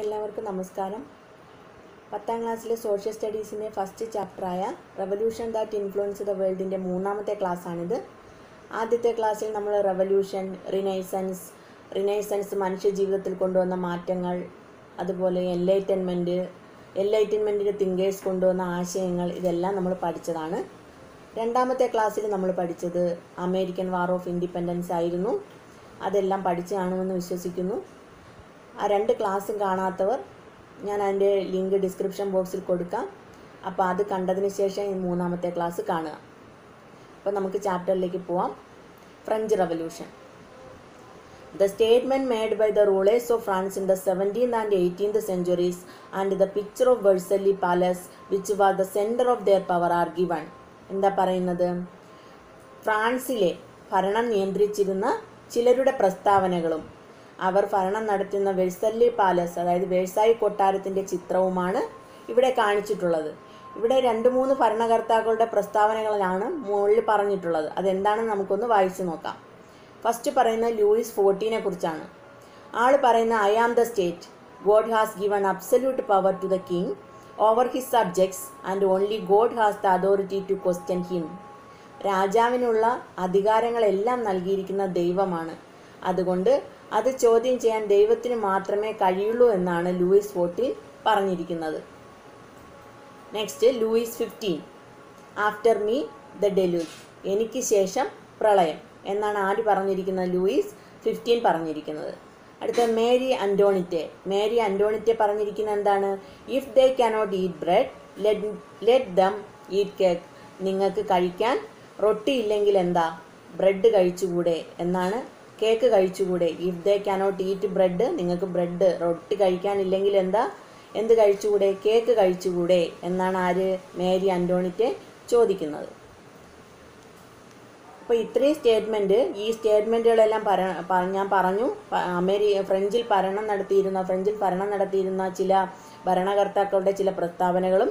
എല്ലാവർക്കും നമസ്കാരം. 10ാം ക്ലാസ്സിലെ സോഷ്യൽ സ്റ്റഡീസിൻ്റെ ഫസ്റ്റ് ചാപ്റ്ററായ റെവല്യൂഷൻ ദാറ്റ് ഇൻഫ്ലുവൻസ് ദ വേൾഡിൻ്റെ മൂന്നാമത്തെ ക്ലാസ്സാണിത്. ആദ്യത്തെ ക്ലാസ്സിൽ നമ്മൾ റെവല്യൂഷൻ, റിനൈസൻസ് മനുഷ്യ ജീവിതത്തിൽ കൊണ്ടുവന്ന മാറ്റങ്ങൾ, അതുപോലെ എൻലൈറ്റൻമെൻറ്റിൻ്റെ തിങ്കേഴ്സ് കൊണ്ടുവന്ന ആശയങ്ങൾ, ഇതെല്ലാം നമ്മൾ പഠിച്ചതാണ്. രണ്ടാമത്തെ ക്ലാസ്സിൽ നമ്മൾ പഠിച്ചത് അമേരിക്കൻ വാർ ഓഫ് ഇൻഡിപെൻഡൻസ് ആയിരുന്നു. അതെല്ലാം പഠിച്ചു കാണുമെന്ന് വിശ്വസിക്കുന്നു. ആ 2 ക്ലാസ്സും കാണാത്തവർ ഞാൻ അതിൻ്റെ ലിങ്ക് ഡിസ്ക്രിപ്ഷൻ ബോക്സിൽ കൊടുക്കാം. അപ്പോൾ അത് കണ്ടതിന് ശേഷം ഈ മൂന്നാമത്തെ ക്ലാസ് കാണുക. അപ്പോൾ നമുക്ക് ചാപ്റ്ററിലേക്ക് പോവാം. French revolution. The statement made by the rulers of France in the 17th and 18th centuries and the picture of Versailles Palace, which was the center of their power, are given. എന്താ പറയുന്നത്? ഫ്രാൻസിലെ ഭരണം നിയന്ത്രിച്ചിരുന്ന ചിലരുടെ പ്രസ്താവനകളും അവർ ഭരണം നടത്തുന്ന വെഴ്സല്ലി palace, അതായത് വേഴ്സായി കൊട്ടാരത്തിൻ്റെ ചിത്രവുമാണ് ഇവിടെ കാണിച്ചിട്ടുള്ളത്. ഇവിടെ 2-3 ഭരണകർത്താക്കളുടെ പ്രസ്താവനകളാണ് മുകളിൽ പറഞ്ഞിട്ടുള്ളത്. അതെന്താണെന്ന് നമുക്കൊന്ന് വായിച്ചു നോക്കാം. ഫസ്റ്റ് പറയുന്നത് ലൂയിസ് 14 കുറിച്ചാണ്. ആൾ പറയുന്ന I am the state, God has given absolute power to the king over his subjects and only God has the authority to question him. രാജാവിനുള്ള അധികാരങ്ങളെല്ലാം നൽകിയിരിക്കുന്ന ദൈവമാണ്, അതുകൊണ്ട് അത് ചോദ്യം ചെയ്യാൻ ദൈവത്തിന് മാത്രമേ കഴിയുള്ളൂ എന്നാണ് ലൂയിസ് 14 പറഞ്ഞിരിക്കുന്നത്. Next Louis 15, after me the deluge, എനിക്ക് ശേഷം പ്രളയം എന്നാണ് ആര് പറഞ്ഞിരിക്കുന്നത്? ലൂയിസ് 15 പറഞ്ഞിരിക്കുന്നത്. അടുത്ത മേരി അന്റോണിറ്റെ പറഞ്ഞിരിക്കുന്നത് എന്താണ്? If they cannot eat bread let them eat cake. നിങ്ങൾക്ക് കഴിക്കാൻ റൊട്ടി ഇല്ലെങ്കിൽ എന്താ, ബ്രെഡ് കഴിച്ചുകൂടെ എന്നാണ്, കേക്ക് കഴിച്ചുകൂടെ. If they cannot eat bread, നിങ്ങൾക്ക് റൊട്ടി കഴിക്കാനില്ലെങ്കിൽ എന്ത് കഴിച്ചുകൂടെ? കേക്ക് കഴിച്ചുകൂടെ എന്നാണ് ആര്? മേരി അന്റോണിറ്റെ ചോദിക്കുന്നത്. അപ്പോൾ ഇത്രയും ഈ സ്റ്റേറ്റ്മെൻറ്റുകളെല്ലാം ഞാൻ പറഞ്ഞു. ഫ്രഞ്ചിൽ ഭരണം നടത്തിയിരുന്ന ചില ഭരണകർത്താക്കളുടെ ചില പ്രസ്താവനകളും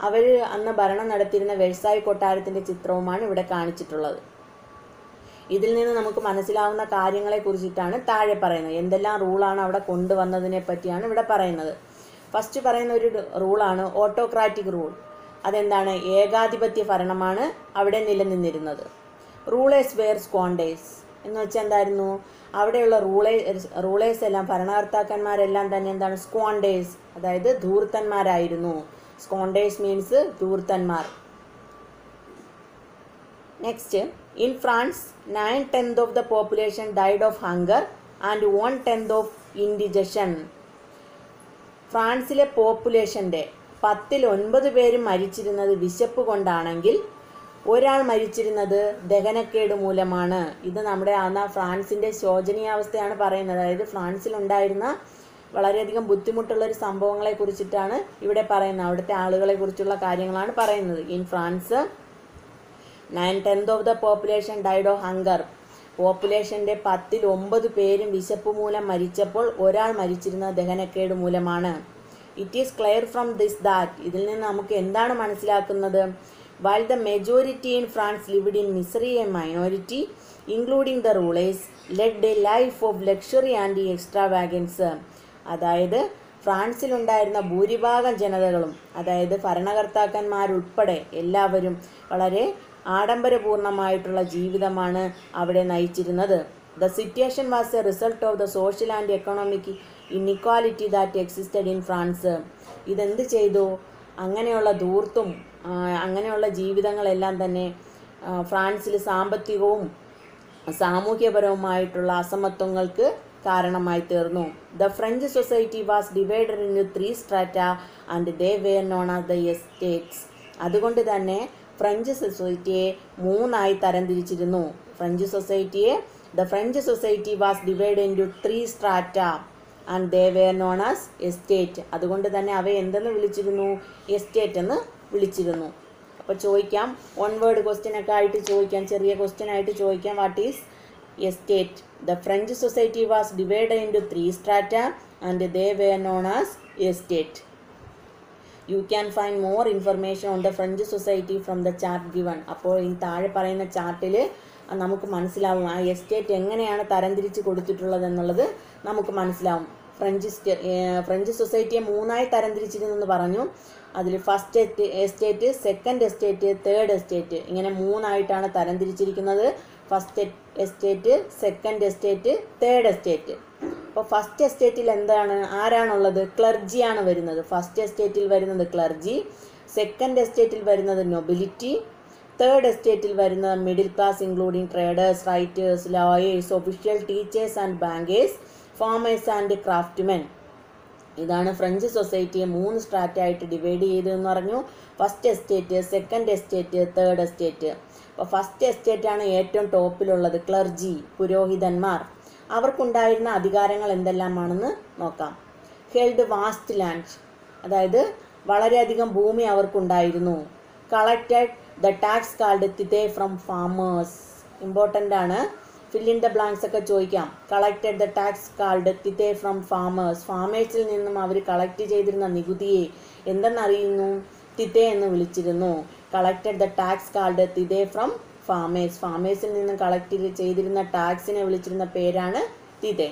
അവർ അന്ന് ഭരണം നടത്തിയിരുന്ന വെഴ്സായി കൊട്ടാരത്തിൻ്റെ ചിത്രവുമാണ് ഇവിടെ കാണിച്ചിട്ടുള്ളത്. ഇതിൽ നിന്ന് നമുക്ക് മനസ്സിലാവുന്ന കാര്യങ്ങളെ കുറിച്ചിട്ടാണ് താഴെ പറയുന്നത്. എന്തെല്ലാം റൂളാണ് അവിടെ കൊണ്ടുവന്നതിനെ പറ്റിയാണ് ഇവിടെ പറയുന്നത്. ഫസ്റ്റ് പറയുന്ന ഒരു റൂളാണ് ഓട്ടോക്രാറ്റിക് റൂൾ. അതെന്താണ്? ഏകാധിപത്യ ഭരണമാണ് അവിടെ നിലനിന്നിരുന്നത്. റൂളേഴ്സ് വെയർ സ്ക്വാണ്ടേഴ്സ് എന്ന് വെച്ചാൽ എന്തായിരുന്നു? അവിടെയുള്ള റൂളേഴ്സ് എല്ലാം, ഭരണകർത്താക്കന്മാരെല്ലാം തന്നെ എന്താണ്? സ്ക്വാണ്ടേഴ്സ്, അതായത് ധൂർത്തന്മാരായിരുന്നു. സ്ക്വാണ്ടേഴ്സ് മീൻസ് ധൂർത്തന്മാർ. Next, in France 9/10 of the population died of hunger and 1/10 of indigestion. ഫ്രാൻസിലെ പോപ്പുലേഷൻ്റെ 10-9 പേരും മരിച്ചിരുന്നത് വിശപ്പ് കൊണ്ടാണെങ്കിൽ ഒരാൾ മരിച്ചിരുന്നത് ദഹനക്കേട് മൂലമാണ്. ഇത് നമ്മുടെ ഫ്രാൻസിൻ്റെ ശോചനീയാവസ്ഥയാണ് പറയുന്നത്. അതായത് ഫ്രാൻസിലുണ്ടായിരുന്ന വളരെയധികം ബുദ്ധിമുട്ടുള്ളൊരു സംഭവങ്ങളെ കുറിച്ചിട്ടാണ് ഇവിടെ പറയുന്നത്. അവിടുത്തെ ആളുകളെ കുറിച്ചുള്ള കാര്യങ്ങളാണ് പറയുന്നത്. In France 9/10 of the population died of hunger. പോപ്പുലേഷൻ്റെ 10-9 പേരും വിശപ്പ് മൂലം മരിച്ചപ്പോൾ ഒരാൾ മരിച്ചിരുന്ന ദഹനക്കേട് മൂലമാണ്. It is clear from this that, ഇതിൽ നിന്ന് നമുക്ക് എന്താണ് മനസ്സിലാക്കുന്നത്? while the majority in France lived in misery, a minority, including the rulers, led a life of luxury and extravagance. അതായത് ഫ്രാൻസിലുണ്ടായിരുന്ന ഭൂരിഭാഗം ജനതകളും, അതായത് ഭരണകർത്താക്കന്മാരുൾപ്പെടെ എല്ലാവരും വളരെ ആഡംബരപൂർണമായിട്ടുള്ള ജീവിതമാണ് അവിടെ നയിച്ചിരുന്നത്. The situation was a result of the social and economic inequality that existed in France. ഇതെന്ത് ചെയ്തു? അങ്ങനെയുള്ള ധൂർത്തും അങ്ങനെയുള്ള ജീവിതങ്ങളെല്ലാം തന്നെ ഫ്രാൻസിൽ സാമ്പത്തികവും സാമൂഹ്യപരവുമായിട്ടുള്ള അസമത്വങ്ങൾക്ക് കാരണമായി തീർന്നു. The French society was divided in 3 strata and they were known as the estates. അതുകൊണ്ട് തന്നെ ഫ്രഞ്ച് സൊസൈറ്റിയെ 3ആയി തരംതിരിച്ചിരുന്നു. The French society was divide in 3 strata and they were known as estate. അതുകൊണ്ട് തന്നെ അവയെ എന്തെന്ന് വിളിച്ചിരുന്നു? എസ്റ്റേറ്റ് എന്ന് വിളിച്ചിരുന്നു. അപ്പോൾ ചോദിക്കാം, 1 word ക്വസ്റ്റ്യനൊക്കെ ആയിട്ട് ചോദിക്കാം, ചെറിയ ക്വസ്റ്റ്യൻ ആയിട്ട് ചോദിക്കാം. What is estate? The French society was divided in 3 strata and they were known as estate. You can find more information on the French society from the chart given. അപ്പോൾ ഈ താഴെ പറയുന്ന ചാർട്ടിൽ നമുക്ക് മനസ്സിലാവും. ആ എസ്റ്റേറ്റ് എങ്ങനെയാണ് തരംതിരിച്ച് കൊടുത്തിട്ടുള്ളത് എന്നുള്ളത് നമുക്ക് മനസ്സിലാവും. ഫ്രഞ്ച് സൊസൈറ്റിയെ 3ആയി തരംതിരിച്ചിരുന്നെന്ന് പറഞ്ഞു. അതിൽ first estate, second estate, third estate, ഇങ്ങനെ 3ആയിട്ടാണ് തരംതിരിച്ചിരിക്കുന്നത്. First estate, second estate, third estate. അപ്പോൾ ഫസ്റ്റ് എസ്റ്റേറ്റിൽ ആരാണുള്ളത്? ക്ലർജിയാണ് വരുന്നത്. ഫസ്റ്റ് എസ്റ്റേറ്റിൽ വരുന്നത് ക്ലർജി, സെക്കൻഡ് എസ്റ്റേറ്റിൽ വരുന്നത് നൊബിലിറ്റി, തേർഡ് എസ്റ്റേറ്റിൽ വരുന്നത് middle class including traders, writers, lawyers, official, teachers and bankers, farmers and craftsmen. ഇതാണ് ഫ്രഞ്ച് സൊസൈറ്റിയെ 3 സ്ട്രാറ്റായിട്ട് ഡിവൈഡ് ചെയ്തതെന്ന് പറഞ്ഞു. First estate, second estate, third estate. അപ്പോൾ ഫസ്റ്റ് എസ്റ്റേറ്റാണ് ഏറ്റവും ടോപ്പിലുള്ളത്, ക്ലർജി, പുരോഹിതന്മാർ. അവർക്കുണ്ടായിരുന്ന അധികാരങ്ങൾ എന്തെല്ലാമാണെന്ന് നോക്കാം. ഹെൽഡ് വാസ്റ്റ് ലാൻഡ്, അതായത് വളരെയധികം ഭൂമി അവർക്കുണ്ടായിരുന്നു. Collected the tax called tithe from farmers. Important ആണ്, ഫിൽ ഇൻ ദ ബ്ലാങ്ക്സ് ഒക്കെ ചോദിക്കാം. Collected the tax called tithe from farmers. ഫാമേഴ്സിൽ നിന്നും അവർ കളക്ട് ചെയ്തിരുന്ന നികുതിയെ എന്തെന്നറിയുന്നു? തിതേ എന്ന് വിളിച്ചിരുന്നു. Collected the tax called tithe from farmers. ഫാമേഴ്സിൽ നിന്നും കളക്ട് ചെയ്തിരുന്ന ടാക്സിനെ വിളിച്ചിരുന്ന പേരാണ് tithe.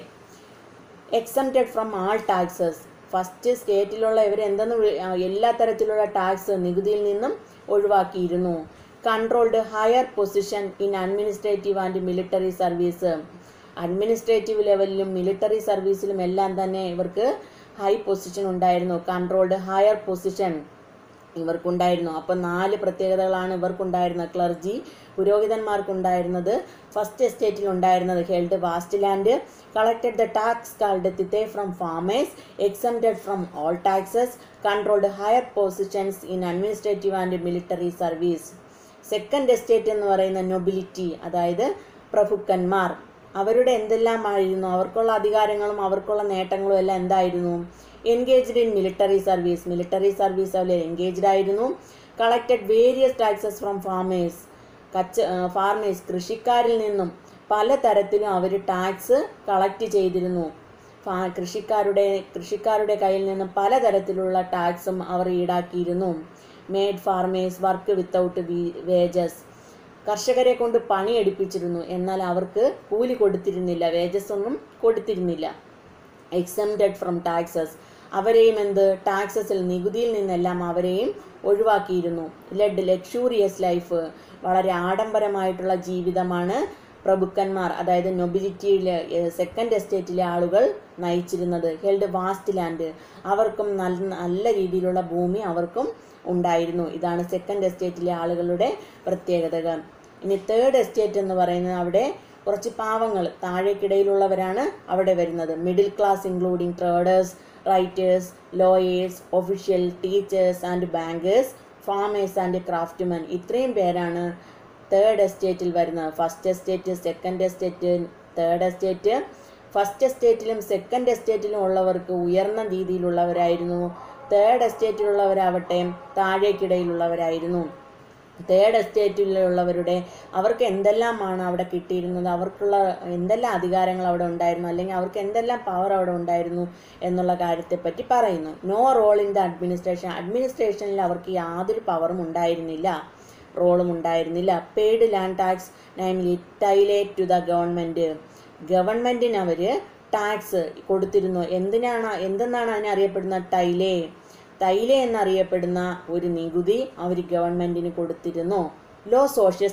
Exempted from all taxes. First സ്റ്റേറ്റിലുള്ള ഇവർ എല്ലാ തരത്തിലുള്ള ടാക്സ്, നികുതിയിൽ നിന്നും ഒഴിവാക്കിയിരുന്നു. Controlled higher position in administrative and military service. Administrative ലെവലിലും മിലിറ്ററി സർവീസിലും എല്ലാം തന്നെ ഇവർക്ക് ഹൈ പൊസിഷൻ ഉണ്ടായിരുന്നു. കൺട്രോൾഡ് ഹയർ പൊസിഷൻ ഇവർക്കുണ്ടായിരുന്നു. അപ്പം 4 പ്രത്യേകതകളാണ് ഇവർക്കുണ്ടായിരുന്നത്. ക്ലർജി, പുരോഹിതന്മാർക്കുണ്ടായിരുന്നത്. ഫസ്റ്റ് എസ്റ്റേറ്റിൽ ഉണ്ടായിരുന്നത് held vast land, collected the tax called tithe from farmers, exempted from all taxes, controlled higher positions in administrative and military service. Second estate എന്ന് പറയുന്ന നൊബിലിറ്റി, അതായത് പ്രഭുക്കന്മാർ. അവരുടെ എന്തെല്ലാമായിരുന്നു? അവർക്കുള്ള അധികാരങ്ങളും അവർക്കുള്ള നേട്ടങ്ങളും എല്ലാം എന്തായിരുന്നു? Engaged in military service. Military service അവർ എൻഗേജ്ഡ് ആയിരുന്നു. Collected various taxes from farmers. Farmers, കൃഷിക്കാരിൽ നിന്നും പലതരത്തിലും അവർ ടാക്സ് കളക്ട് ചെയ്തിരുന്നു. കൃഷിക്കാരുടെ കയ്യിൽ നിന്നും പലതരത്തിലുള്ള ടാക്സും അവർ ഈടാക്കിയിരുന്നു. Made farmers work without wages. കർഷകരെ കൊണ്ട് പണിയെടുപ്പിച്ചിരുന്നു, എന്നാൽ അവർക്ക് കൂലി കൊടുത്തിരുന്നില്ല, വേജസ് ഒന്നും കൊടുത്തിരുന്നില്ല. Exempted from taxes. അവരെയും ടാക്സസിൽ, നികുതിയിൽ നിന്നെല്ലാം അവരെയും ഒഴിവാക്കിയിരുന്നു. Luxurious life. വളരെ ആഡംബരമായിട്ടുള്ള ജീവിതമാണ് പ്രഭുക്കന്മാർ, അതായത് നൊബിലിറ്റിയിലെ സെക്കൻഡ് എസ്റ്റേറ്റിലെ ആളുകൾ നയിച്ചിരുന്നത്. Held vast land. അവർക്കും നല്ല രീതിയിലുള്ള ഭൂമി അവർക്കും ഉണ്ടായിരുന്നു. ഇതാണ് സെക്കൻഡ് എസ്റ്റേറ്റിലെ ആളുകളുടെ പ്രത്യേകതകൾ. ഇനി തേർഡ് എസ്റ്റേറ്റ് എന്ന് പറയുന്നത് അവിടെ കുറച്ച് പാവങ്ങൾ, താഴേക്കിടയിലുള്ളവരാണ് അവിടെ വരുന്നത്. Middle class including traders, writers, lawyers, official, teachers and bankers, farmers and craftsmen. ഇത്രയും പേരാണ് തേർഡ് എസ്റ്റേറ്റിൽ വരുന്നത്. First estate, second estate, third estate. First എസ്റ്റേറ്റിലും സെക്കൻഡ് എസ്റ്റേറ്റിലും ഉള്ളവർക്ക് ഉയർന്ന രീതിയിലുള്ളവരായിരുന്നു. തേർഡ് എസ്റ്റേറ്റിലുള്ളവരാവട്ടെ താഴേക്കിടയിലുള്ളവരായിരുന്നു. തേർഡ് എസ്റ്റേറ്റിലുള്ളവരുടെ അവർക്ക് എന്തെല്ലാമാണ് അവിടെ കിട്ടിയിരുന്നത്, അവർക്കുള്ള എന്തെല്ലാം അധികാരങ്ങൾ അവിടെ ഉണ്ടായിരുന്നു, അല്ലെങ്കിൽ അവർക്ക് എന്തെല്ലാം പവർ അവിടെ ഉണ്ടായിരുന്നു എന്നുള്ള കാര്യത്തെപ്പറ്റി പറയുന്നു. No role in the administration. അഡ്മിനിസ്ട്രേഷനിൽ അവർക്ക് യാതൊരു പവറും ഉണ്ടായിരുന്നില്ല, റോളും ഉണ്ടായിരുന്നില്ല. Paid land tax namely taille to the government. ഗവൺമെൻറ്റിന് അവർ ടാക്സ് കൊടുത്തിരുന്നു. എന്തെന്നാണ് അതിനെ അറിയപ്പെടുന്നത്? തൈലേ എന്നറിയപ്പെടുന്ന ഒരു നികുതി അവർ ഗവൺമെൻറ്റിന് കൊടുത്തിരുന്നു. ലോ സോഷ്യൽ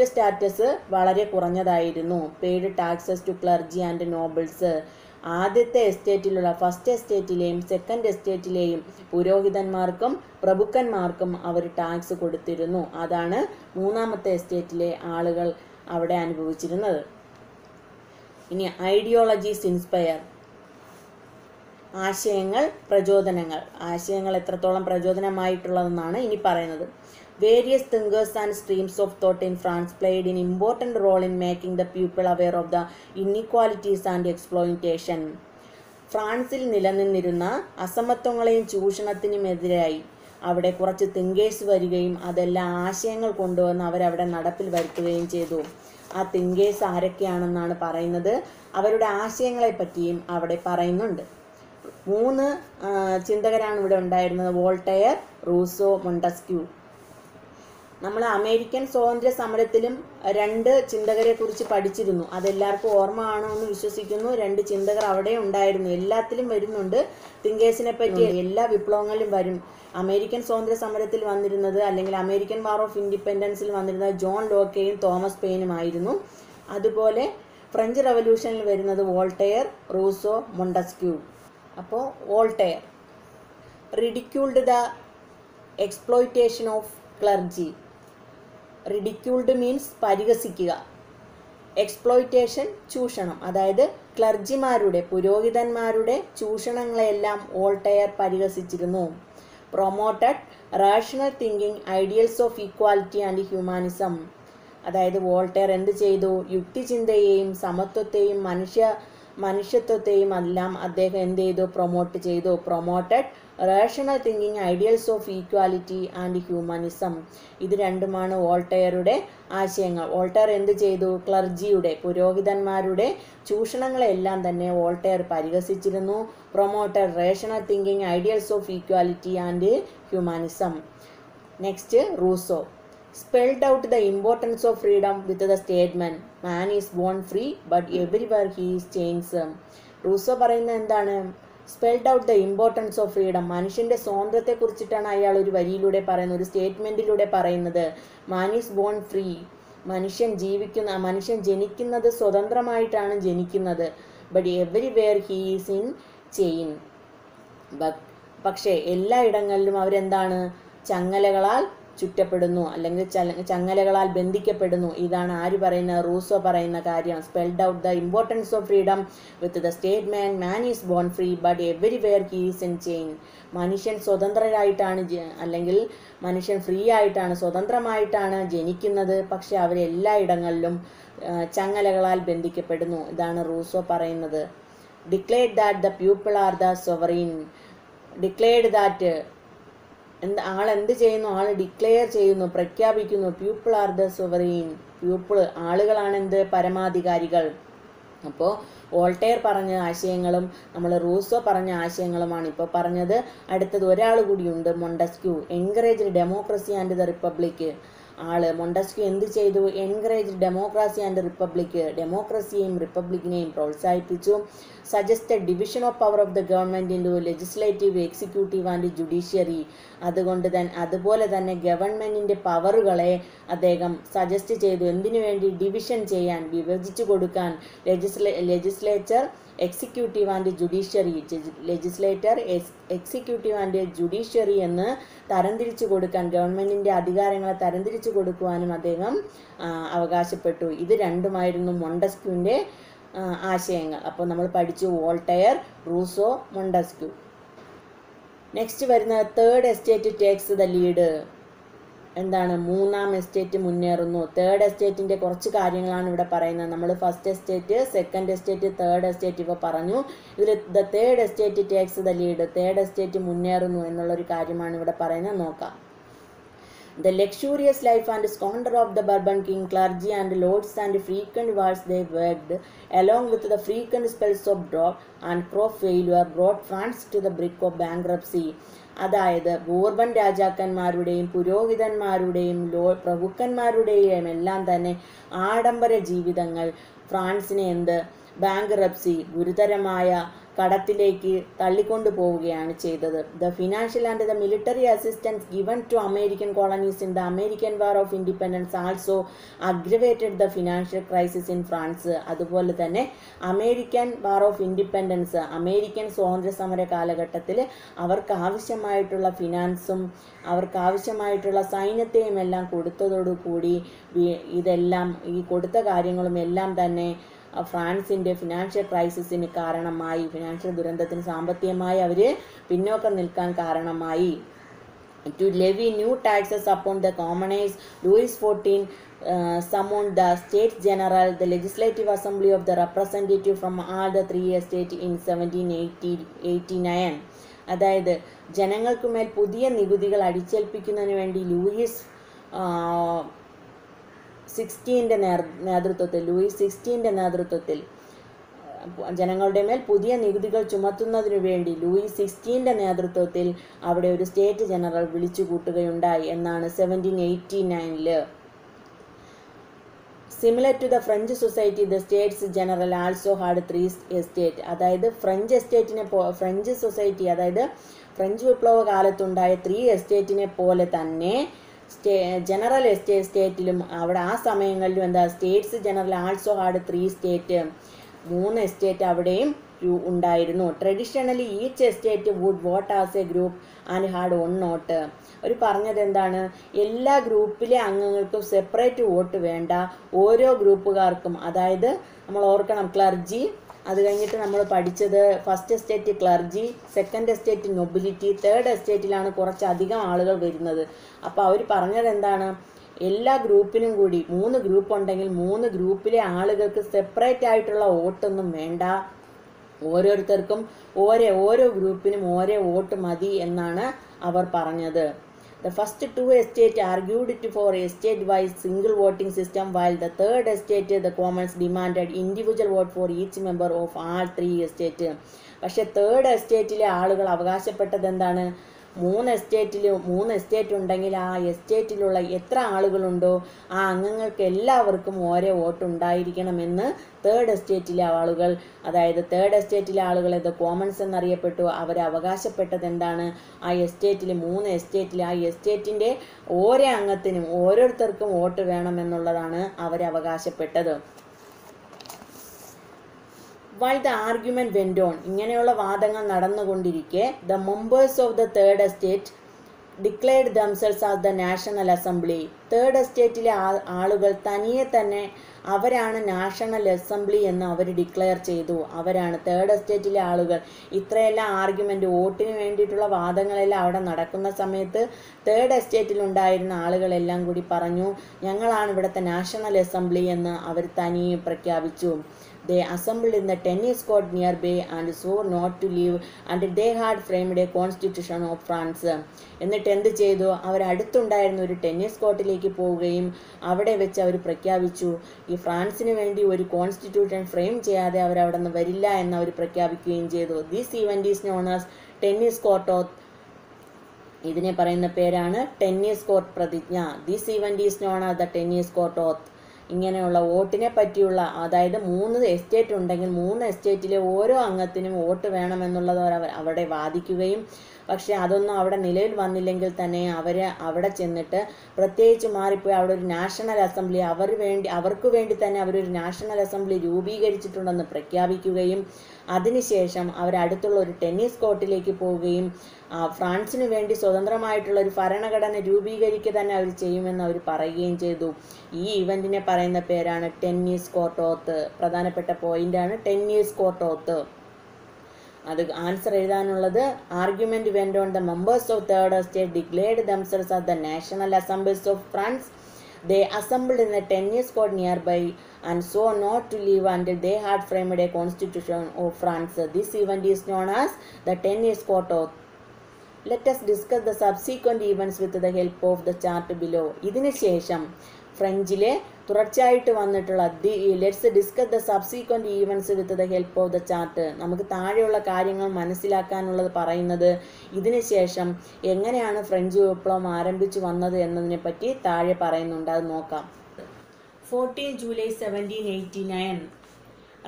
സ്റ്റാറ്റസ് വളരെ കുറഞ്ഞതായിരുന്നു. Paid taxes to clergy and nobles. ആദ്യത്തെ എസ്റ്റേറ്റിലുള്ള ഫസ്റ്റ് എസ്റ്റേറ്റിലെയും സെക്കൻഡ് എസ്റ്റേറ്റിലെയും പുരോഹിതന്മാർക്കും പ്രഭുക്കന്മാർക്കും അവർ ടാക്സ് കൊടുത്തിരുന്നു. അതാണ് മൂന്നാമത്തെ എസ്റ്റേറ്റിലെ ആളുകൾ അവിടെ അനുഭവിച്ചിരുന്നത്. ഇനി ഐഡിയോളജീസ് ഇൻസ്പയർ. ആശയങ്ങൾ, പ്രചോദനങ്ങൾ. ആശയങ്ങൾ എത്രത്തോളം പ്രചോദനമായിട്ടുള്ളതെന്നാണ് ഇനി പറയുന്നത്. Various thinkers and streams of thought in France played in important role in making the people aware of the inequalities and exploitation. ഫ്രാൻസിൽ നിലനിന്നിരുന്ന അസമത്വങ്ങളെയും ചൂഷണത്തിനുമെതിരായി അവിടെ കുറച്ച് തിങ്കേഴ്സ് വരികയും അതെല്ലാം ആശയങ്ങൾ കൊണ്ടുവന്ന് അവരവിടെ നടപ്പിൽ വരുത്തുകയും ചെയ്തു. ആ തിങ്കേഴ്സ് ആരൊക്കെയാണെന്നാണ് പറയുന്നത്. അവരുടെ ആശയങ്ങളെ പറ്റിയും അവിടെ പറയുന്നുണ്ട്. 3 ചിന്തകരാണ് ഇവിടെ ഉണ്ടായിരുന്നത്: വോൾട്ടയർ, റൂസോ, മൊണ്ടസ്ക്യൂ. നമ്മൾ അമേരിക്കൻ സ്വാതന്ത്ര്യ സമരത്തിലും 2 ചിന്തകരെ കുറിച്ച് പഠിച്ചിരുന്നു. അതെല്ലാവർക്കും ഓർമ്മ ആണോ എന്ന് വിശ്വസിക്കുന്നു. 2 ചിന്തകർ അവിടെ ഉണ്ടായിരുന്നു. എല്ലാത്തിലും വരുന്നുണ്ട്. തിങ്കേഴ്സിനെ പറ്റി എല്ലാ വിപ്ലവങ്ങളിലും വരും. അമേരിക്കൻ സ്വാതന്ത്ര്യ സമരത്തിൽ വന്നിരുന്നത് അല്ലെങ്കിൽ അമേരിക്കൻ വാർ ഓഫ് ഇൻഡിപെൻഡൻസിൽ വന്നിരുന്നത് ജോൺ ലോക്കെയും തോമസ് പെയിനുമായിരുന്നു. അതുപോലെ ഫ്രഞ്ച് റവല്യൂഷനിൽ വരുന്നത് വോൾട്ടയർ, റൂസോ, മൊണ്ടസ്ക്യൂ. അപ്പോൾ Voltaire ridiculed the exploitation of clergy. Ridiculed means പരിഹസിക്കുക, എക്സ്പ്ലോയിറ്റേഷൻ ചൂഷണം. അതായത് ക്ലർജിമാരുടെ, പുരോഹിതന്മാരുടെ ചൂഷണങ്ങളെല്ലാം വോൾട്ടയർ പരിഹസിച്ചിരുന്നു. Promoted rational thinking, ideals of equality and humanism. അതായത് വോൾട്ടയർ എന്ത് ചെയ്തു? യുക്തിചിന്തയെയും സമത്വത്തെയും മനുഷ്യത്വത്തെയും എല്ലാം അദ്ദേഹം എന്ത് ചെയ്തു? പ്രൊമോട്ട് ചെയ്തു. Promoted rational thinking, ideals of equality and humanism. ഇത് രണ്ടുമാണ് വോൾട്ടയറുടെ ആശയങ്ങൾ. വോൾട്ടയർ എന്ത് ചെയ്തു? ക്ലർജിയുടെ, പുരോഹിതന്മാരുടെ ചൂഷണങ്ങളെല്ലാം തന്നെ വോൾട്ടയർ പരിഹസിച്ചിരുന്നു. Promoted rational thinking, ideals of equality and humanism. Next Rousseau. Spelled out the importance of freedom with the statement, man is born free but everywhere he is chains. Rousseau പറയുന്നത് എന്താണ്? Spelled out the importance of freedom. മനുഷ്യൻ്റെ സ്വാതന്ത്ര്യത്തെ കുറിച്ചിട്ടാണ് അയാൾ ഒരു വരിയിലൂടെ പറയുന്നത്, ഒരു സ്റ്റേറ്റ്മെൻറ്റിലൂടെ പറയുന്നത്. Man is bone free. മനുഷ്യൻ ജനിക്കുന്നത് സ്വതന്ത്രമായിട്ടാണ് ജനിക്കുന്നത്. But everywhere he is in chain. പക്ഷേ എല്ലായിടങ്ങളിലും അവരെന്താണ്? ചങ്ങലകളാൽ ചുറ്റപ്പെടുന്നു, അല്ലെങ്കിൽ ചങ്ങലകളാൽ ബന്ധിക്കപ്പെടുന്നു. ഇതാണ് ആര് പറയുന്ന? റൂസോ പറയുന്ന കാര്യം. Spelled out the importance of freedom with the statement, man is bone free but everywhere he is in chain. മനുഷ്യൻ സ്വതന്ത്രരായിട്ടാണ്, അല്ലെങ്കിൽ മനുഷ്യൻ ഫ്രീ ആയിട്ടാണ്, സ്വതന്ത്രമായിട്ടാണ് ജനിക്കുന്നത്. പക്ഷെ അവരെല്ലായിടങ്ങളിലും ചങ്ങലകളാൽ ബന്ധിക്കപ്പെടുന്നു. ഇതാണ് റൂസോ പറയുന്നത്. Declared that the people are the sovereign. Declared that ആളെന്ത് ചെയ്യുന്നു? ആൾ ഡിക്ലെയർ ചെയ്യുന്നു, പ്രഖ്യാപിക്കുന്നു. People are the sovereign. People ആളുകളാണ് എന്ത്? പരമാധികാരികൾ. അപ്പോൾ വോൾട്ടയർ പറഞ്ഞ ആശയങ്ങളും നമ്മൾ റൂസോ പറഞ്ഞ ആശയങ്ങളുമാണ് ഇപ്പോൾ പറഞ്ഞത്. അടുത്തത് ഒരാൾ കൂടിയുണ്ട്, Montesquieu. Encourage democracy and the republic. Montesquieu എന്ത് ചെയ്തു? Encourage democracy and republic. ഡെമോക്രസിയെയും റിപ്പബ്ലിക്കിനെയും പ്രോത്സാഹിപ്പിച്ചു. Suggested division of power of the government into legislative, executive and judiciary. അതുപോലെ തന്നെ ഗവൺമെൻറ്റിൻ്റെ പവറുകളെ അദ്ദേഹം സജസ്റ്റ് ചെയ്തു. എന്തിനു വേണ്ടി? ഡിവിഷൻ ചെയ്യാൻ, വിഭജിച്ചു കൊടുക്കാൻ. Legislature, executive and judiciary. Legislator, executive and judiciary എന്ന് തരംതിരിച്ചു കൊടുക്കാൻ, ഗവൺമെൻറ്റിൻ്റെ അധികാരങ്ങളെ തരംതിരിച്ചു കൊടുക്കുവാനും അദ്ദേഹം അവകാശപ്പെട്ടു. ഇത് രണ്ടുമായിരുന്നു മൊണ്ടസ്ക്യൂവിൻ്റെ ആശയങ്ങൾ. അപ്പോൾ നമ്മൾ പഠിച്ചു വോൾട്ടയർ, റൂസോ, മൊണ്ടസ്ക്യൂ. നെക്സ്റ്റ് വരുന്നത് third estate takes the lead. എന്താണ്? മൂന്നാം എസ്റ്റേറ്റ് മുന്നേറുന്നു. തേർഡ് എസ്റ്റേറ്റിൻ്റെ കുറച്ച് കാര്യങ്ങളാണ് ഇവിടെ പറയുന്നത്. നമ്മൾ first estate, second estate, third estate ഇപ്പോൾ പറഞ്ഞു. ഇതിൽ the third estate takes the lead. Third estate മുന്നേറുന്നു എന്നുള്ളൊരു കാര്യമാണ് ഇവിടെ പറയുന്നത്. നോക്കാം. The luxurious life and squalor of the Bourbon king, clergy and lords, and frequent wars they waged, along with the frequent spells of drought and crop failure, brought France to the brink of bankruptcy. അതായത് Bourbon രാജാക്കന്മാരുടെയും പുരോഹിതന്മാരുടെയും പ്രഭുക്കന്മാരുടെയും എല്ലാം തന്നെ ആഡംബര ജീവിതങ്ങൾ ഫ്രാൻസിനെ bankruptcy, ഗുരുതരമായ കടത്തിലേക്ക് തള്ളിക്കൊണ്ടു പോവുകയാണ് ചെയ്തത്. The financial and the military assistance given to American colonies in the American war of independence also aggravated the financial crisis in France. അതുപോലെ തന്നെ American war of independence, American സ്വാതന്ത്ര്യ സമര കാലഘട്ടത്തിൽ അവർക്ക് ആവശ്യമായിട്ടുള്ള ഫിനാൻസും അവർക്ക് ആവശ്യമായിട്ടുള്ള സൈന്യത്തെയും എല്ലാം കൊടുത്തതോടുകൂടി ഇതെല്ലാം, ഈ കൊടുത്ത കാര്യങ്ങളും എല്ലാം തന്നെ ഫ്രാൻസിൻ്റെ ഫിനാൻഷ്യൽ ക്രൈസിസിന് കാരണമായി, ഫിനാൻഷ്യൽ ദുരന്തത്തിന് സാമ്പത്തികമായി അവർ പിന്നോക്കം നിൽക്കാൻ കാരണമായി. To levy new taxes upon the commoners, Louis XIV summoned the States General, the Legislative Assembly of the representative from all the three estates in 1789. അതായത് ജനങ്ങൾക്കുമേൽ പുതിയ നികുതികൾ അടിച്ചേൽപ്പിക്കുന്നതിന് വേണ്ടി ലൂയിസ് 16ന്റെ നേതൃത്വത്തിൽ ജനങ്ങളുടെ മേൽ പുതിയ നികുതികൾ ചുമത്തുന്നതിനു വേണ്ടി ലൂയി 16ന്റെ നേതൃത്വത്തിൽ അവിടെ ഒരു സ്റ്റേറ്റ് ജനറൽ വിളിച്ചു കൂട്ടുകയുണ്ടായി എന്നാണ് 1789. Similar to the French society, the States General also had 3 estates. അതായത് ഫ്രഞ്ച് സൊസൈറ്റി, അതായത് ഫ്രഞ്ച് വിപ്ലവ കാലത്തുണ്ടായ 3 എസ്റ്റേറ്റിനെ പോലെ തന്നെ ജനറൽ സ്റ്റേറ്റിലും അവിടെ ആ സമയങ്ങളിലും states general also had 3 state, 3 estate അവിടെയും ഉണ്ടായിരുന്നു. Traditionally each estate would vote as a group and had 1 vote. അവർ പറഞ്ഞത് എന്താണ്, എല്ലാ ഗ്രൂപ്പിലെ അംഗങ്ങൾക്കും സെപ്പറേറ്റ് വോട്ട് വേണ്ട, ഓരോ ഗ്രൂപ്പുകാർക്കും, അതായത് നമ്മൾ ഓർക്കണം ക്ലർജി, അത് കഴിഞ്ഞിട്ട് നമ്മൾ പഠിച്ചത് first estate clergy, second estate nobility, third എസ്റ്റേറ്റിലാണ് കുറച്ചധികം ആളുകൾ വരുന്നത്. അപ്പോൾ അവർ പറഞ്ഞത് എന്താണ്, എല്ലാ ഗ്രൂപ്പിനും കൂടി 3 ഗ്രൂപ്പ് ഉണ്ടെങ്കിൽ 3 ഗ്രൂപ്പിലെ ആളുകൾക്ക് സെപ്പറേറ്റ് ആയിട്ടുള്ള വോട്ടൊന്നും വേണ്ട, ഓരോരുത്തർക്കും ഓരോ ഗ്രൂപ്പിനും ഓരോ വോട്ട് മതി എന്നാണ് അവർ പറഞ്ഞത്. The first 2 estates argued for a state-wise single voting system, while the third estate, the Commons, demanded individual vote for each member of all 3 estates. പക്ഷേ തേർഡ് എസ്റ്റേറ്റിലെ ആളുകൾ അവകാശപ്പെട്ടത് എന്താണ്, 3 എസ്റ്റേറ്റ് ഉണ്ടെങ്കിൽ ആ എസ്റ്റേറ്റിലുള്ള എത്ര ആളുകളുണ്ടോ ആ അംഗങ്ങൾക്ക് എല്ലാവർക്കും ഓരോ വോട്ട് ഉണ്ടായിരിക്കണമെന്ന് തേർഡ് എസ്റ്റേറ്റിലെ ആളുകൾ, അതായത് തേർഡ് എസ്റ്റേറ്റിലെ ആളുകൾ കോമൺസ് എന്നറിയപ്പെട്ടു. അവർ അവകാശപ്പെട്ടത് എന്താണ്, ആ എസ്റ്റേറ്റിൽ 3 എസ്റ്റേറ്റിൽ ആ എസ്റ്റേറ്റിൻ്റെ ഓരോ അംഗത്തിനും ഓരോരുത്തർക്കും വോട്ട് വേണമെന്നുള്ളതാണ് അവർ അവകാശപ്പെട്ടത്. While the argument went on, ഇങ്ങനെയുള്ള വാദങ്ങൾ നടന്നുകൊണ്ടിരിക്കെ, the members of the third estate declared themselves as the National Assembly. Third എസ്റ്റേറ്റിലെ ആളുകൾ തനിയെ തന്നെ അവരാണ് നാഷണൽ അസംബ്ലി എന്ന് അവർ ഡിക്ലെയർ ചെയ്തു. അവരാണ് തേർഡ് എസ്റ്റേറ്റിലെ ആളുകൾ. ഇത്രയെല്ലാം ആർഗ്യുമെൻ്റ്, വോട്ടിന് വേണ്ടിയിട്ടുള്ള വാദങ്ങളെല്ലാം അവിടെ നടക്കുന്ന സമയത്ത് തേർഡ് എസ്റ്റേറ്റിൽ ഉണ്ടായിരുന്ന ആളുകളെല്ലാം കൂടി പറഞ്ഞു, ഞങ്ങളാണ് ഇവിടുത്തെ നാഷണൽ അസംബ്ലി എന്ന് അവർ തനിയെ പ്രഖ്യാപിച്ചു. They assembled in the tennis court nearby and swore not to leave until they had framed a constitution of France. എന്നിട്ട് എന്ത് ചെയ്തു, അവർ അടുത്തുണ്ടായിരുന്ന ഒരു ടെന്നീസ് കോർട്ടിലേക്ക് പോവുകയും അവിടെ വെച്ച് അവർ പ്രഖ്യാപിച്ചു, ഈ ഫ്രാൻസിന് വേണ്ടി ഒരു കോൺസ്റ്റിറ്റ്യൂഷൻ ഫ്രെയിം ചെയ്യാതെ അവർ അവിടെ നിന്ന് വരില്ല എന്ന് അവർ പ്രഖ്യാപിക്കുകയും ചെയ്തു. This event is known as tennis court oath. ഇതിനെ പറയുന്ന പേരാണ് ടെന്നീസ് കോർട്ട് പ്രതിജ്ഞ. This event is known as the tennis court oath. ഇങ്ങനെയുള്ള വോട്ടിനെ പറ്റിയുള്ള, അതായത് 3 എസ്റ്റേറ്റ് ഉണ്ടെങ്കിൽ 3 എസ്റ്റേറ്റിലെ ഓരോ അംഗത്തിനും വോട്ട് വേണമെന്നുള്ളത് അവിടെ വാദിക്കുകയും, പക്ഷെ അതൊന്നും അവിടെ നിലവിൽ വന്നില്ലെങ്കിൽ തന്നെ അവിടെ ചെന്നിട്ട് പ്രത്യേകിച്ച് മാറിപ്പോയി അവിടെ ഒരു നാഷണൽ അസംബ്ലി അവർക്ക് വേണ്ടി തന്നെ അവരൊരു നാഷണൽ അസംബ്ലി രൂപീകരിച്ചിട്ടുണ്ടെന്ന് പ്രഖ്യാപിക്കുകയും അതിനുശേഷം അവരടുത്തുള്ള ഒരു ടെന്നീസ് കോർട്ടിലേക്ക് പോവുകയും ഫ്രാൻസിന് വേണ്ടി സ്വതന്ത്രമായിട്ടുള്ള ഒരു ഭരണഘടന രൂപീകരിക്കുക തന്നെ അവർ ചെയ്യുമെന്ന് അവർ പറയുകയും ചെയ്തു. ഈ ഇവന്റിനെ പറയുന്ന പേരാണ് ടെന്നീസ് കോർട്ട് ഓത്ത്. പ്രധാനപ്പെട്ട പോയിന്റാണ് ടെന്നീസ് കോർട്ട് ഓത്ത്. അത് ആൻസർ എഴുതാനുള്ളത്, argument went on the members of third estate declared themselves as the national assemblies of France. They assembled in the tennis court nearby and swore not to leave until they had framed a constitution of France. This event is known as the tennis court oath. Let us discuss the subsequent events with the help of the chart below. ഇതിന് ശേഷം ഫ്രഞ്ചിലെ തുടർച്ചയായിട്ട് വന്നിട്ടുള്ള let's discuss the subsequent events with the help of the chart. നമുക്ക് താഴെയുള്ള കാര്യങ്ങൾ മനസ്സിലാക്കാനുള്ളത് പറയുന്നത് ഇതിന് ശേഷം എങ്ങനെയാണ് ഫ്രഞ്ച് വിപ്ലവം ആരംഭിച്ചു വന്നത് എന്നതിനെ പറ്റി താഴെ പറയുന്നുണ്ട്, അത് നോക്കാം. 14 July 1789.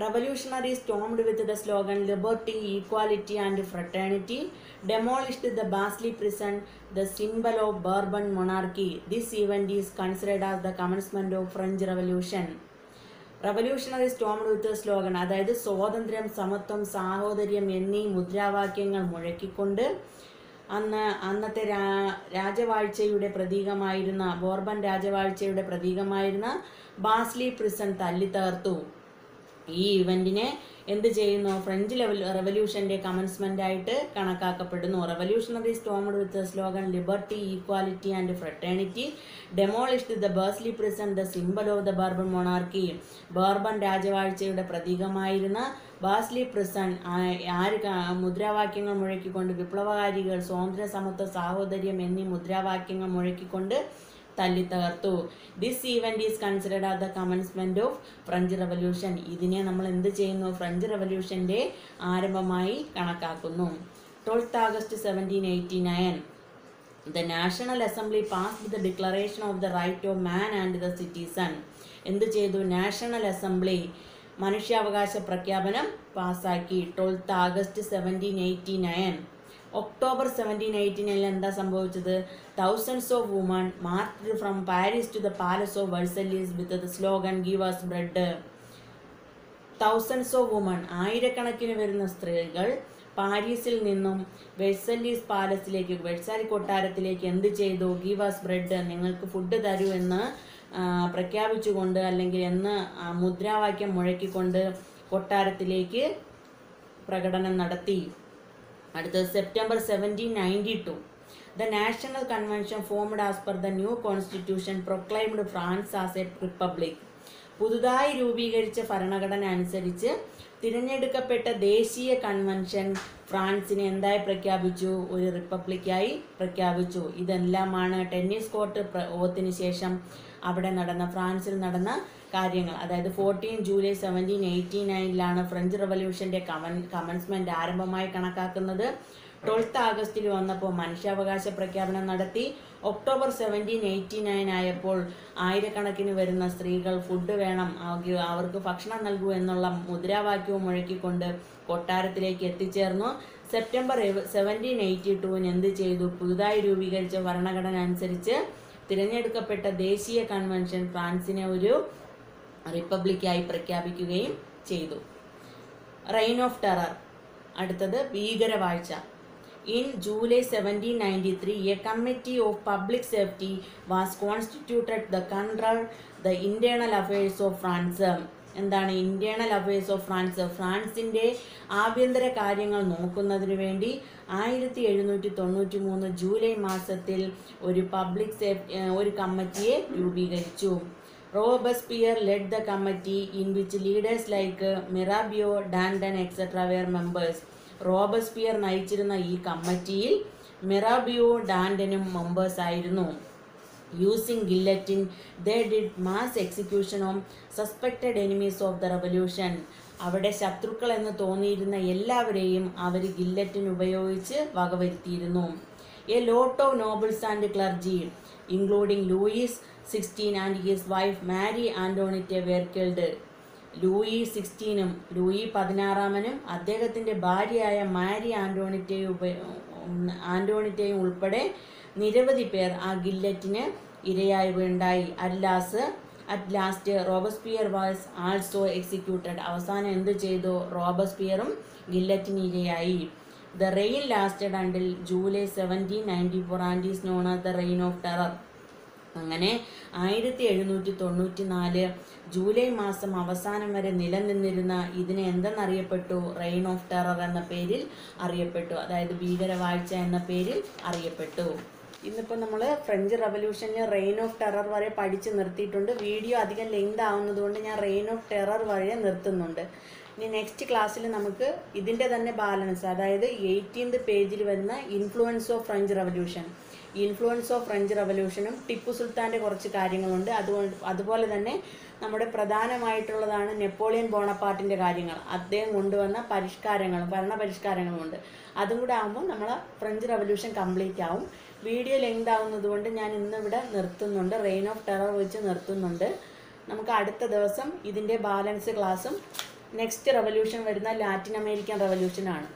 Revolutionaries stormed with the slogan Liberty, Equality and Fraternity, demolished the Bastille prison, the symbol of Bourbon monarchy. This event is considered as the commencement of French Revolution. Revolutionaries stormed with the slogan, അതായത് സ്വാതന്ത്ര്യം, സമത്വം, സാഹോദര്യം എന്നീ മുദ്രാവാക്യങ്ങൾ മുഴക്കിക്കൊണ്ട് അന്നത്തെ രാജവാഴ്ചയുടെ പ്രതീകമായിരുന്ന ബോർബൻ രാജവാഴ്ചയുടെ പ്രതീകമായിരുന്ന Bastille prison തല്ലിത്തകർത്തു. ഈ ഇവന്റിനെ എന്ത് ചെയ്യുന്നു, ഫ്രഞ്ച് റെവല്യൂഷന്റെ കമൻസ്മെന്റ് ആയിട്ട് കണക്കാക്കപ്പെടുന്നു. Revolutionary stormed with slogan liberty, equality and fraternity, demolished the Bastille prison, the symbol of the Bourbon monarchy. Bourbon രാജവാഴ്ചയുടെ പ്രതീകമായിരുന്ന ബാസ്ലി പ്രിസൺ മുദ്രാവാക്യങ്ങൾ മുഴക്കിക്കൊണ്ട് വിപ്ലവകാരികൾ സ്വാതന്ത്ര്യ, സമത്വ, സാഹോദര്യം എന്നീ മുദ്രാവാക്യങ്ങൾ മുഴക്കിക്കൊണ്ട് തല്ലിത്തകർത്തു. This event is considered as the commencement of French revolution. ഇതിനെ നമ്മൾ എന്ത് ചെയ്യുന്നു? ഫ്രഞ്ച് റവല്യൂഷന്റെ ആരംഭമായി കണക്കാക്കുന്നു. 12th August 1789 the National Assembly passed the Declaration of the Right of Man and the Citizen. എന്ത് ചെയ്തു? നാഷണൽ അസംബ്ലി മനുഷ്യാവകാശ പ്രഖ്യാപനം പാസ്സാക്കി. 12th August 1789. ഒക്ടോബർ 1789 എന്താ സംഭവിച്ചത്? Thousands of woman marched from Paris to the palace of Versailles with the slogan give us bread. Thousands of woman, ആയിരക്കണക്കിന് വരുന്ന സ്ത്രീകൾ പാരീസിൽ നിന്നും വെഴ്സലീസ് പാലസിലേക്ക്, വെഴ്സാലി കൊട്ടാരത്തിലേക്ക് എന്ത് ചെയ്തു? ഗിവ് us ബ്രെഡ്, നിങ്ങൾക്ക് ഫുഡ് തരൂ എന്ന് പ്രഖ്യാപിച്ചുകൊണ്ട്, അല്ലെങ്കിൽ എന്ന് മുദ്രാവാക്യം മുഴക്കിക്കൊണ്ട് കൊട്ടാരത്തിലേക്ക് പ്രകടനം നടത്തി. അടുത്തത് September 1792 the National Convention formed as per the new constitution proclaimed France as a republic. പുതുതായി രൂപീകരിച്ച ഭരണഘടന അനുസരിച്ച് തിരഞ്ഞെടുക്കപ്പെട്ട ദേശീയ കൺവെൻഷൻ ഫ്രാൻസിനെ എന്തായി പ്രഖ്യാപിച്ചു? ഒരു റിപ്പബ്ലിക്കായി പ്രഖ്യാപിച്ചു. ഇതെല്ലാമാണ് ടെന്നീസ് കോർട്ട് ഓത്തിന് ശേഷം അവിടെ നടന്ന, ഫ്രാൻസിൽ നടന്ന കാര്യങ്ങൾ. അതായത് 14 ജൂലൈ 1789 ഫ്രഞ്ച് റവല്യൂഷന്റെ കമൻസ്മെന്റ് ആരംഭമായി കണക്കാക്കുന്നത്. 12th ആഗസ്റ്റിൽ വന്നപ്പോൾ മനുഷ്യാവകാശ പ്രഖ്യാപനം നടത്തി. ഒക്ടോബർ 1789 ആയപ്പോൾ ആയിരക്കണക്കിന് വരുന്ന സ്ത്രീകൾ ഫുഡ് വേണം, അവർക്ക് ഭക്ഷണം നൽകൂ എന്നുള്ള മുദ്രാവാക്യവും മുഴക്കിക്കൊണ്ട് കൊട്ടാരത്തിലേക്ക് എത്തിച്ചേർന്നു. സെപ്റ്റംബർ 1782 എന്ത് ചെയ്തു? പുതുതായി രൂപീകരിച്ച ഭരണഘടന അനുസരിച്ച് തിരഞ്ഞെടുക്കപ്പെട്ട ദേശീയ കൺവെൻഷൻ ഫ്രാൻസിനെ ഒരു റിപ്പബ്ലിക്കായി പ്രഖ്യാപിക്കുകയും ചെയ്തു. Reign of terror. അടുത്തത് ഭീകരവാഴ്ച. In July 1793, a committee of public safety was constituted to control the internal affairs of France. എന്താണ് ഇന്റേണൽ അഫയേഴ്സ് ഓഫ് ഫ്രാൻസ്? ഫ്രാൻസിന്റെ ആഭ്യന്തര കാര്യങ്ങൾ നോക്കുന്നതിന് വേണ്ടി 1793 ജൂലൈ മാസത്തിൽ ഒരു കമ്മിറ്റിയെ രൂപീകരിച്ചു. Robespierre led the committee in which leaders like Mirabeau, Danton, etc. were members. Robespierre നയിച്ചിരുന്ന ഈ കമ്മിറ്റിയിൽ മിറാബിയോ, ഡാൻഡനും മെമ്പേഴ്സ് ആയിരുന്നു. Using guillotine they did mass execution of suspected enemies of the revolution. അവിടെ ശത്രുക്കൾ എന്ന് തോന്നിയിരുന്ന എല്ലാവരെയും അവർ ഗില്ലറ്റിൻ ഉപയോഗിച്ച് വകവരുത്തിയിരുന്നു. A lot of nobles and clergy including Louis 16 and his wife Marie Antoinette were killed. Louis 16 Louis 16 അദ്ദേഹത്തിൻ്റെ ഭാര്യയായ മാരി ആന്റോണിറ്റയും ഉൾപ്പെടെ നിരവധി പേർ ആ ഗില്ലറ്റിന് ഇരയാവുകയുണ്ടായി. At last Robespierre was also executed. അവസാനം എന്ത് ചെയ്തു? റോബസ്പിയറും ഗില്ലറ്റിന് ഇരയായി. The rain lasted until July 1794 and is known as the reign of terror. അങ്ങനെ 1794 ജൂലൈ മാസം അവസാനം വരെ നിലനിന്നിരുന്ന ഇതിനെ എന്തെന്നറിയപ്പെട്ടു? റെയിൻ ഓഫ് ടെറർ എന്ന പേരിൽ അറിയപ്പെട്ടു. അതായത് ഭീകരവാഴ്ച എന്ന പേരിൽ അറിയപ്പെട്ടു. ഇന്നിപ്പോൾ നമ്മൾ ഫ്രഞ്ച് റവല്യൂഷനിൽ റെയിൻ ഓഫ് ടെറർ വരെ പഠിച്ച് നിർത്തിയിട്ടുണ്ട്. വീഡിയോ അധികം ലെങ്ത് ആവുന്നതുകൊണ്ട് ഞാൻ റെയിൻ ഓഫ് ടെറർ വരെ നിർത്തുന്നുണ്ട്. ഇനി നെക്സ്റ്റ് ക്ലാസ്സിൽ നമുക്ക് ഇതിൻ്റെ തന്നെ ബാലൻസ്, അതായത് 18th പേജിൽ വരുന്ന influence of French revolution, influence of French റവല്യൂഷനും ടിപ്പു സുൽത്താൻ്റെ കുറച്ച് കാര്യങ്ങളുണ്ട്. അതുപോലെ തന്നെ നമ്മുടെ പ്രധാനമായിട്ടുള്ളതാണ് നെപ്പോളിയൻ ബോണപ്പാർട്ടിൻ്റെ കാര്യങ്ങൾ. അദ്ദേഹം കൊണ്ടുവന്ന ഭരണപരിഷ്കാരങ്ങളുമുണ്ട്. അതും കൂടെ ആകുമ്പോൾ നമ്മൾ ഫ്രഞ്ച് റവല്യൂഷൻ കംപ്ലീറ്റ് ആവും. വീഡിയോ ലെങ്ത് ആവുന്നതുകൊണ്ട് ഞാൻ ഇന്നിവിടെ നിർത്തുന്നുണ്ട്, റെയിൻ ഓഫ് ടെറർ വെച്ച് നിർത്തുന്നുണ്ട്. നമുക്ക് അടുത്ത ദിവസം ഇതിൻ്റെ ബാലൻസ് ക്ലാസ്സും നെക്സ്റ്റ് റവല്യൂഷൻ വരുന്ന ലാറ്റിൻ അമേരിക്കൻ റവല്യൂഷനാണ്.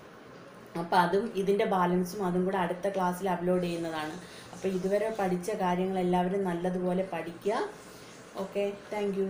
അപ്പോൾ അതും ഇതിൻ്റെ ബാലൻസും അതും കൂടെ അടുത്ത ക്ലാസ്സിൽ അപ്ലോഡ് ചെയ്യുന്നതാണ്. അപ്പോൾ ഇതുവരെ പഠിച്ച കാര്യങ്ങൾ എല്ലാവരും നല്ലതുപോലെ പഠിക്കുക. Okay, thank you.